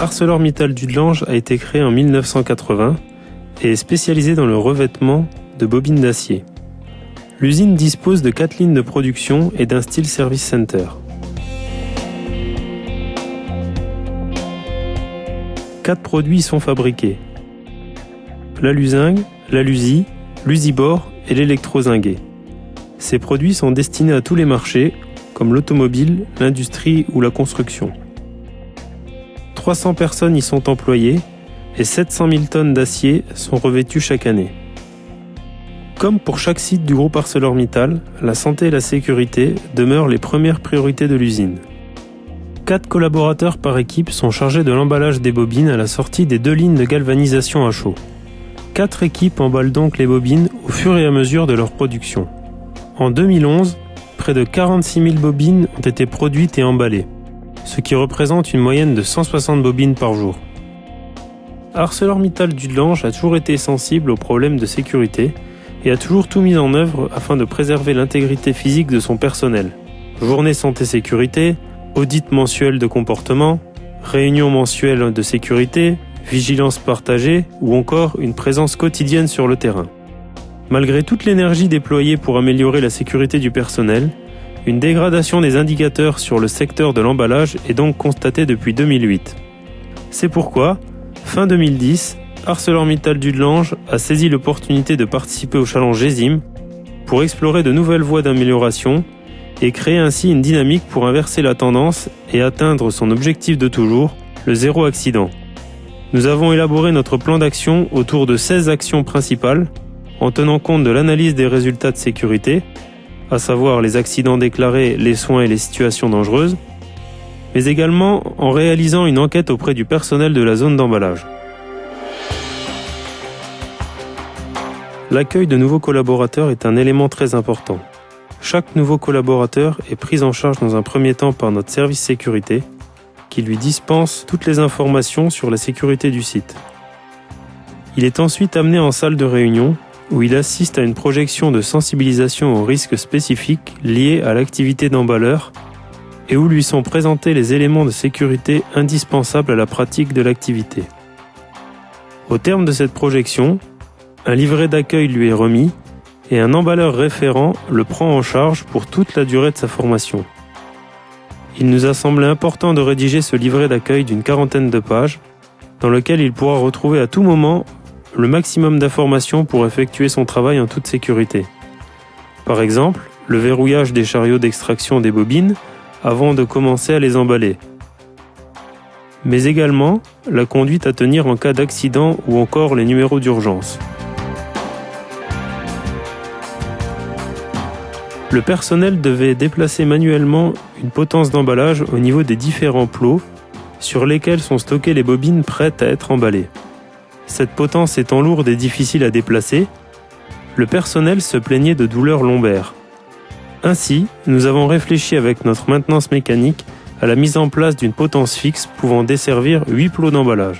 ArcelorMittal Dudelange a été créé en 1980 et est spécialisé dans le revêtement de bobines d'acier. L'usine dispose de 4 lignes de production et d'un steel service center. 4 produits y sont fabriqués: l'aluzinc, l'alusie, l'usibore et l'électrozinguet. Ces produits sont destinés à tous les marchés, comme l'automobile, l'industrie ou la construction. 300 personnes y sont employées et 700 000 tonnes d'acier sont revêtues chaque année. Comme pour chaque site du groupe ArcelorMittal, la santé et la sécurité demeurent les premières priorités de l'usine. 4 collaborateurs par équipe sont chargés de l'emballage des bobines à la sortie des 2 lignes de galvanisation à chaud. 4 équipes emballent donc les bobines au fur et à mesure de leur production. En 2011, près de 46 000 bobines ont été produites et emballées, ce qui représente une moyenne de 160 bobines par jour. ArcelorMittal Dudelange a toujours été sensible aux problèmes de sécurité et a toujours tout mis en œuvre afin de préserver l'intégrité physique de son personnel. Journée santé-sécurité, audit mensuel de comportement, réunion mensuelle de sécurité, vigilance partagée ou encore une présence quotidienne sur le terrain. Malgré toute l'énergie déployée pour améliorer la sécurité du personnel, une dégradation des indicateurs sur le secteur de l'emballage est donc constatée depuis 2008. C'est pourquoi, fin 2010, ArcelorMittal Dudelange a saisi l'opportunité de participer au challenge GESIM pour explorer de nouvelles voies d'amélioration et créer ainsi une dynamique pour inverser la tendance et atteindre son objectif de toujours, le zéro accident. Nous avons élaboré notre plan d'action autour de 16 actions principales, en tenant compte de l'analyse des résultats de sécurité, à savoir les accidents déclarés, les soins et les situations dangereuses, mais également en réalisant une enquête auprès du personnel de la zone d'emballage. L'accueil de nouveaux collaborateurs est un élément très important. Chaque nouveau collaborateur est pris en charge dans un premier temps par notre service sécurité, qui lui dispense toutes les informations sur la sécurité du site. Il est ensuite amené en salle de réunion, où il assiste à une projection de sensibilisation aux risques spécifiques liés à l'activité d'emballeur et où lui sont présentés les éléments de sécurité indispensables à la pratique de l'activité. Au terme de cette projection, un livret d'accueil lui est remis et un emballeur référent le prend en charge pour toute la durée de sa formation. Il nous a semblé important de rédiger ce livret d'accueil d'une 40aine de pages, dans lequel il pourra retrouver à tout moment le maximum d'informations pour effectuer son travail en toute sécurité. Par exemple, le verrouillage des chariots d'extraction des bobines avant de commencer à les emballer. Mais également, la conduite à tenir en cas d'accident ou encore les numéros d'urgence. Le personnel devait déplacer manuellement une potence d'emballage au niveau des différents plots sur lesquels sont stockées les bobines prêtes à être emballées. Cette potence étant lourde et difficile à déplacer, le personnel se plaignait de douleurs lombaires. Ainsi, nous avons réfléchi avec notre maintenance mécanique à la mise en place d'une potence fixe pouvant desservir 8 plots d'emballage.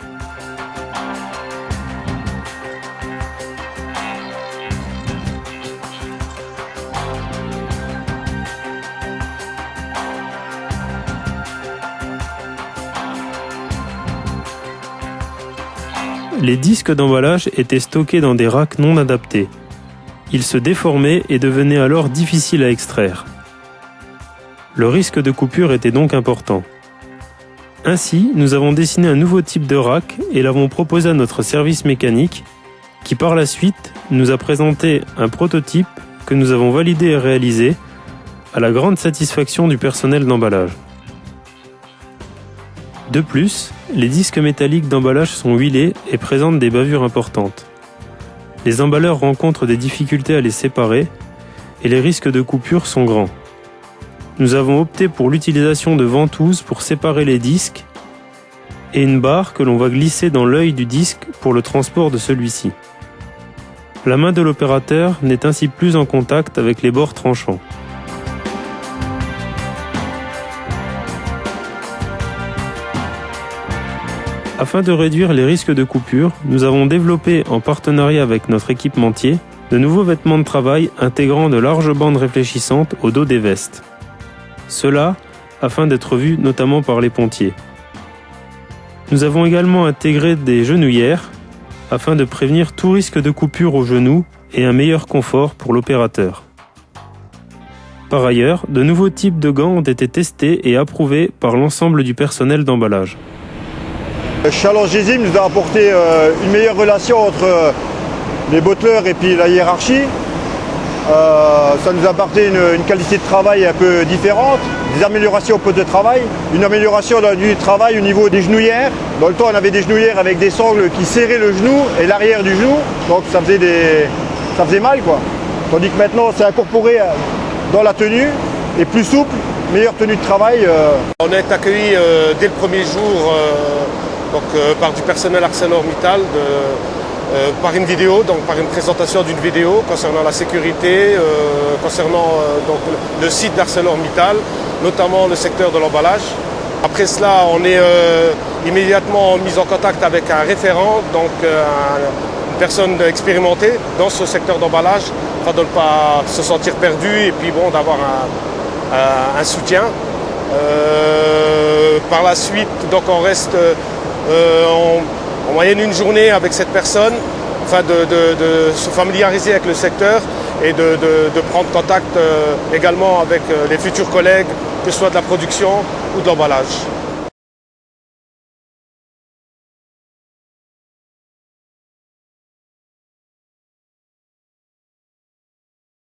Les disques d'emballage étaient stockés dans des racks non adaptés. Ils se déformaient et devenaient alors difficiles à extraire. Le risque de coupure était donc important. Ainsi, nous avons dessiné un nouveau type de rack et l'avons proposé à notre service mécanique, qui par la suite nous a présenté un prototype que nous avons validé et réalisé à la grande satisfaction du personnel d'emballage. De plus, les disques métalliques d'emballage sont huilés et présentent des bavures importantes. Les emballeurs rencontrent des difficultés à les séparer et les risques de coupure sont grands. Nous avons opté pour l'utilisation de ventouses pour séparer les disques et une barre que l'on va glisser dans l'œil du disque pour le transport de celui-ci. La main de l'opérateur n'est ainsi plus en contact avec les bords tranchants. Afin de réduire les risques de coupure, nous avons développé en partenariat avec notre équipementier de nouveaux vêtements de travail intégrant de larges bandes réfléchissantes au dos des vestes. Cela afin d'être vu notamment par les pontiers. Nous avons également intégré des genouillères afin de prévenir tout risque de coupure au genou et un meilleur confort pour l'opérateur. Par ailleurs, de nouveaux types de gants ont été testés et approuvés par l'ensemble du personnel d'emballage. Challenge Gésim nous a apporté une meilleure relation entre les bottlers et puis la hiérarchie. Ça nous a apporté une qualité de travail un peu différente, des améliorations au poste de travail, une amélioration du travail au niveau des genouillères. Dans le temps, on avait des genouillères avec des sangles qui serraient le genou et l'arrière du genou, donc ça faisait mal, quoi. Tandis que maintenant, c'est incorporé dans la tenue et plus souple, meilleure tenue de travail. On est accueilli dès le premier jour par du personnel ArcelorMittal par une vidéo, donc par une présentation d'une vidéo concernant la sécurité, concernant donc le site d'ArcelorMittal, notamment le secteur de l'emballage. Après cela, on est immédiatement mis en contact avec un référent, donc une personne expérimentée dans ce secteur d'emballage, afin de ne pas se sentir perdu et puis bon, d'avoir un soutien. Par la suite, donc on reste en moyenne une journée avec cette personne, afin de se familiariser avec le secteur et de prendre contact également avec les futurs collègues, que ce soit de la production ou de l'emballage.